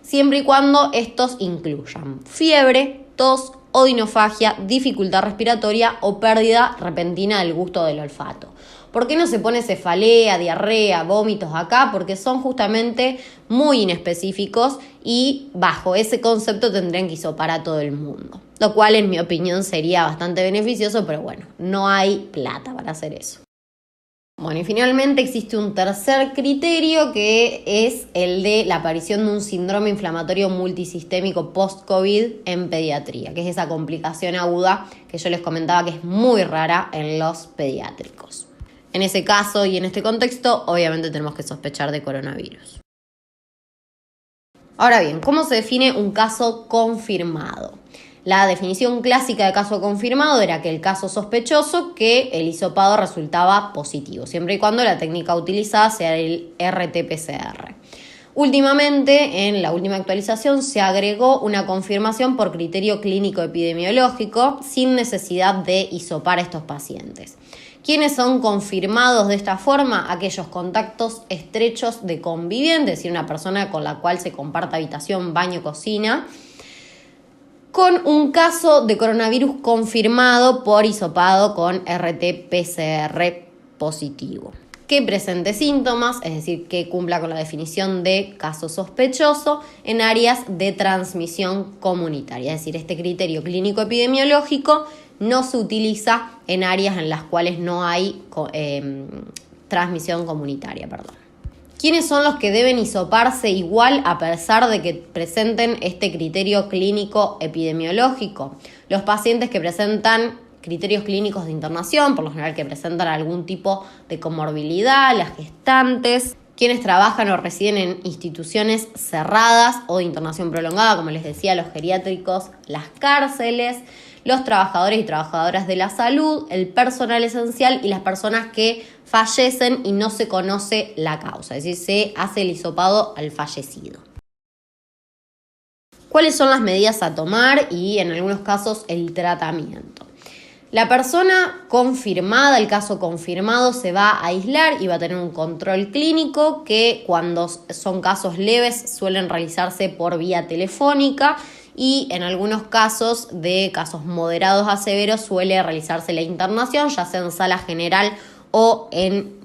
Speaker 1: siempre y cuando estos incluyan fiebre, tos, odinofagia, dificultad respiratoria o pérdida repentina del gusto del olfato. ¿Por qué no se pone cefalea, diarrea, vómitos acá? Porque son justamente muy inespecíficos y bajo ese concepto tendrían que hisopar a todo el mundo. Lo cual en mi opinión sería bastante beneficioso, pero bueno, no hay plata para hacer eso. Bueno, y finalmente existe un tercer criterio que es el de la aparición de un síndrome inflamatorio multisistémico post-COVID en pediatría, que es esa complicación aguda que yo les comentaba que es muy rara en los pediátricos. En ese caso y en este contexto, obviamente tenemos que sospechar de coronavirus. Ahora bien, ¿cómo se define un caso confirmado? La definición clásica de caso confirmado era que el caso sospechoso que el hisopado resultaba positivo, siempre y cuando la técnica utilizada sea el RT-PCR. Últimamente, en la última actualización, se agregó una confirmación por criterio clínico epidemiológico sin necesidad de hisopar a estos pacientes. ¿Quiénes son confirmados de esta forma? Aquellos contactos estrechos de conviviente, es decir, una persona con la cual se comparte habitación, baño, cocina, con un caso de coronavirus confirmado por hisopado con RT-PCR positivo. Que presente síntomas, es decir, que cumpla con la definición de caso sospechoso en áreas de transmisión comunitaria. Es decir, este criterio clínico epidemiológico no se utiliza en áreas en las cuales no hay transmisión comunitaria. ¿Quiénes son los que deben hisoparse igual a pesar de que presenten este criterio clínico epidemiológico? Los pacientes que presentan criterios clínicos de internación, por lo general que presentan algún tipo de comorbilidad, las gestantes, quienes trabajan o residen en instituciones cerradas o de internación prolongada, como les decía, los geriátricos, las cárceles, los trabajadores y trabajadoras de la salud, el personal esencial y las personas que fallecen y no se conoce la causa, es decir, se hace el hisopado al fallecido. ¿Cuáles son las medidas a tomar y en algunos casos el tratamiento? La persona confirmada, el caso confirmado, se va a aislar y va a tener un control clínico que cuando son casos leves suelen realizarse por vía telefónica y en algunos casos de casos moderados a severos suele realizarse la internación, ya sea en sala general o en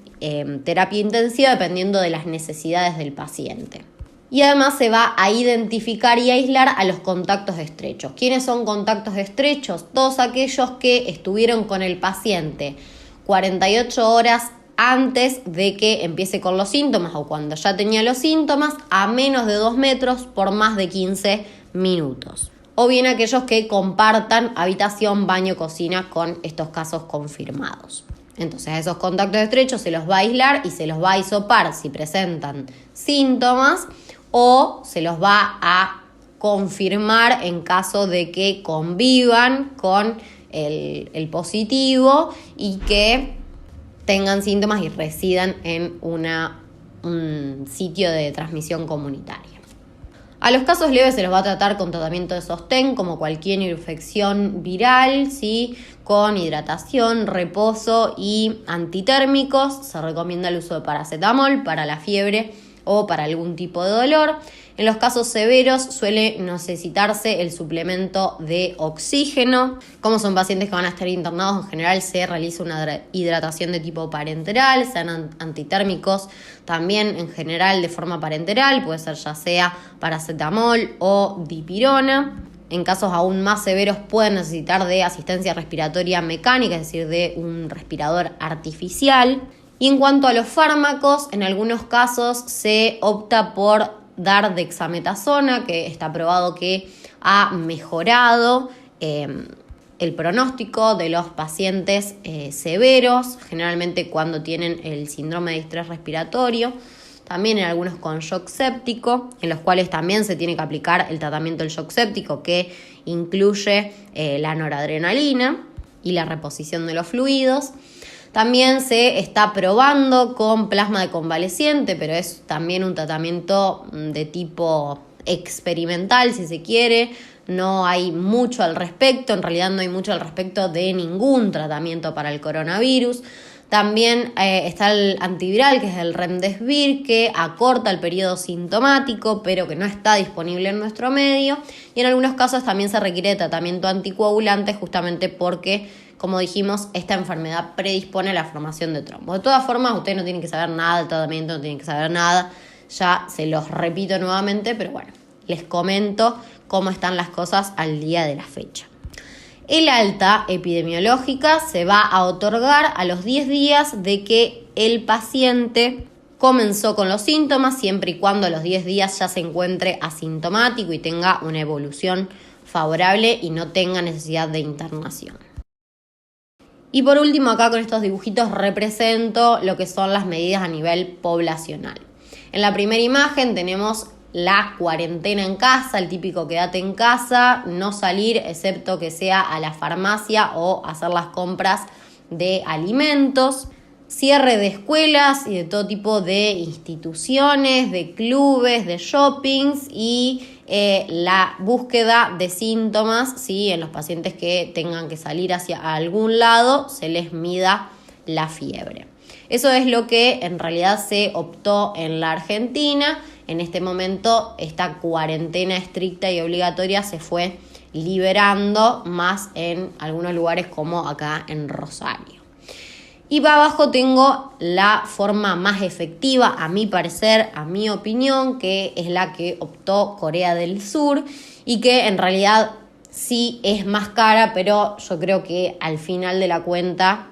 Speaker 1: terapia intensiva, dependiendo de las necesidades del paciente. Y además se va a identificar y aislar a los contactos estrechos. ¿Quiénes son contactos estrechos? Todos aquellos que estuvieron con el paciente 48 horas antes de que empiece con los síntomas o cuando ya tenía los síntomas, a menos de 2 metros por más de 15 minutos. O bien aquellos que compartan habitación, baño, cocina con estos casos confirmados. Entonces a esos contactos estrechos se los va a aislar y se los va a hisopar si presentan síntomas o se los va a confirmar en caso de que convivan con el positivo y que tengan síntomas y residan en un sitio de transmisión comunitaria. A los casos leves se los va a tratar con tratamiento de sostén, como cualquier infección viral, ¿sí? Con hidratación, reposo y antitérmicos. Se recomienda el uso de paracetamol para la fiebre o para algún tipo de dolor. En los casos severos suele necesitarse el suplemento de oxígeno. Como son pacientes que van a estar internados, en general se realiza una hidratación de tipo parenteral, sean antitérmicos también en general de forma parenteral, puede ser ya sea paracetamol o dipirona. En casos aún más severos pueden necesitar de asistencia respiratoria mecánica, es decir, de un respirador artificial. Y en cuanto a los fármacos, en algunos casos se opta por dar dexametasona, que está probado que ha mejorado el pronóstico de los pacientes severos, generalmente cuando tienen el síndrome de estrés respiratorio. también en algunos con shock séptico, en los cuales también se tiene que aplicar el tratamiento del shock séptico, que incluye la noradrenalina y la reposición de los fluidos. También se está probando con plasma de convaleciente, pero es también un tratamiento de tipo experimental, si se quiere. No hay mucho al respecto, en realidad no hay mucho al respecto de ningún tratamiento para el coronavirus. También está el antiviral, que es el Remdesivir, que acorta el periodo sintomático, pero que no está disponible en nuestro medio. Y en algunos casos también se requiere tratamiento anticoagulante, justamente porque, como dijimos, esta enfermedad predispone a la formación de trombos. De todas formas, ustedes no tienen que saber nada del tratamiento, no tienen que saber nada. Ya se los repito nuevamente, pero bueno, les comento cómo están las cosas al día de la fecha. El alta epidemiológica se va a otorgar a los 10 días de que el paciente comenzó con los síntomas, siempre y cuando a los 10 días ya se encuentre asintomático y tenga una evolución favorable y no tenga necesidad de internación. Y por último, acá con estos dibujitos represento lo que son las medidas a nivel poblacional. En la primera imagen tenemos la cuarentena en casa, el típico quédate en casa, no salir excepto que sea a la farmacia o hacer las compras de alimentos, cierre de escuelas y de todo tipo de instituciones, de clubes, de shoppings y la búsqueda de síntomas, ¿sí? En los pacientes que tengan que salir hacia algún lado se les mida la fiebre. Eso es lo que en realidad se optó en la Argentina. En este momento esta cuarentena estricta y obligatoria se fue liberando más en algunos lugares como acá en Rosario. Y para abajo tengo la forma más efectiva, a mi parecer, a mi opinión, que es la que optó Corea del Sur y que en realidad sí es más cara, pero yo creo que al final de la cuenta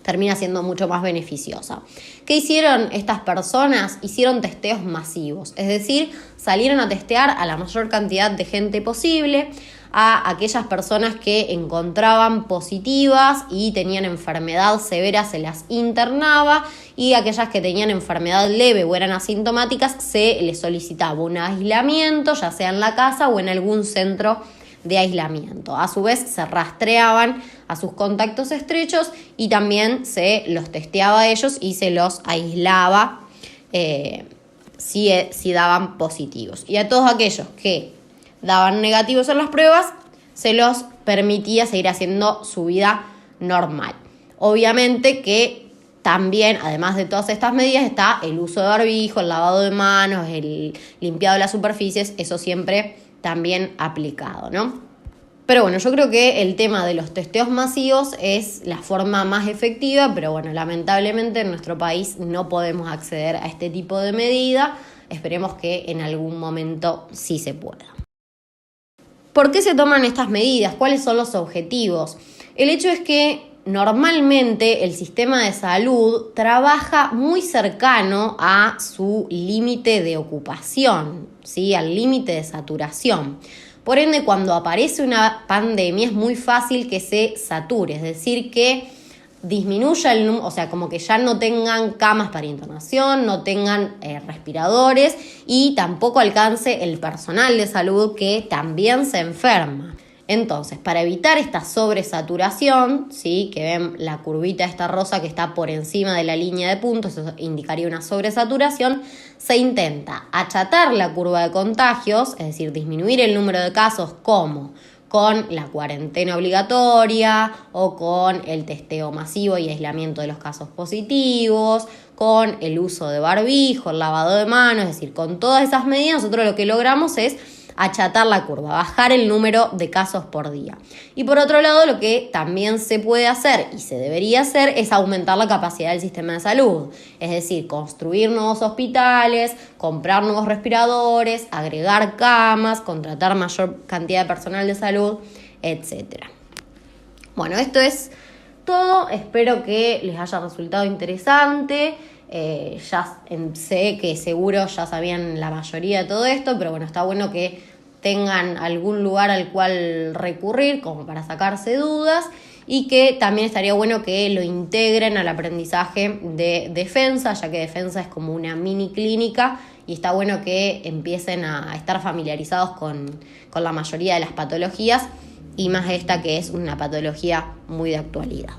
Speaker 1: termina siendo mucho más beneficiosa. ¿Qué hicieron estas personas? Hicieron testeos masivos, es decir, salieron a testear a la mayor cantidad de gente posible, a aquellas personas que encontraban positivas y tenían enfermedad severa se las internaba y aquellas que tenían enfermedad leve o eran asintomáticas se les solicitaba un aislamiento, ya sea en la casa o en algún centro de aislamiento. A su vez se rastreaban a sus contactos estrechos y también se los testeaba a ellos y se los aislaba si daban positivos. Y a todos aquellos que daban negativos en las pruebas se los permitía seguir haciendo su vida normal. Obviamente que también, además de todas estas medidas, está el uso de barbijo, el lavado de manos, el limpiado de las superficies, eso siempre también aplicado, ¿no? Pero bueno, yo creo que el tema de los testeos masivos es la forma más efectiva, pero bueno, lamentablemente en nuestro país no podemos acceder a este tipo de medida. Esperemos que en algún momento sí se pueda. ¿Por qué se toman estas medidas? ¿Cuáles son los objetivos? El hecho es que normalmente el sistema de salud trabaja muy cercano a su límite de ocupación, ¿sí? Al límite de saturación. Por ende, cuando aparece una pandemia es muy fácil que se sature, es decir, que disminuya el número, o sea, como que ya no tengan camas para internación, no tengan respiradores y tampoco alcance el personal de salud que también se enferma. Entonces, para evitar esta sobresaturación, ¿sí? Que ven la curvita esta rosa que está por encima de la línea de puntos, eso indicaría una sobresaturación, se intenta achatar la curva de contagios, es decir, disminuir el número de casos como con la cuarentena obligatoria o con el testeo masivo y aislamiento de los casos positivos, con el uso de barbijo, el lavado de manos, es decir, con todas esas medidas nosotros lo que logramos es achatar la curva, bajar el número de casos por día. Y por otro lado, lo que también se puede hacer y se debería hacer es aumentar la capacidad del sistema de salud, es decir, construir nuevos hospitales, comprar nuevos respiradores, agregar camas, contratar mayor cantidad de personal de salud, etc. Bueno, esto es todo, espero que les haya resultado interesante. Ya sé que seguro ya sabían la mayoría de todo esto, pero bueno, está bueno que tengan algún lugar al cual recurrir como para sacarse dudas y que también estaría bueno que lo integren al aprendizaje de defensa, ya que defensa es como una mini clínica y está bueno que empiecen a estar familiarizados con la mayoría de las patologías y más esta que es una patología muy de actualidad.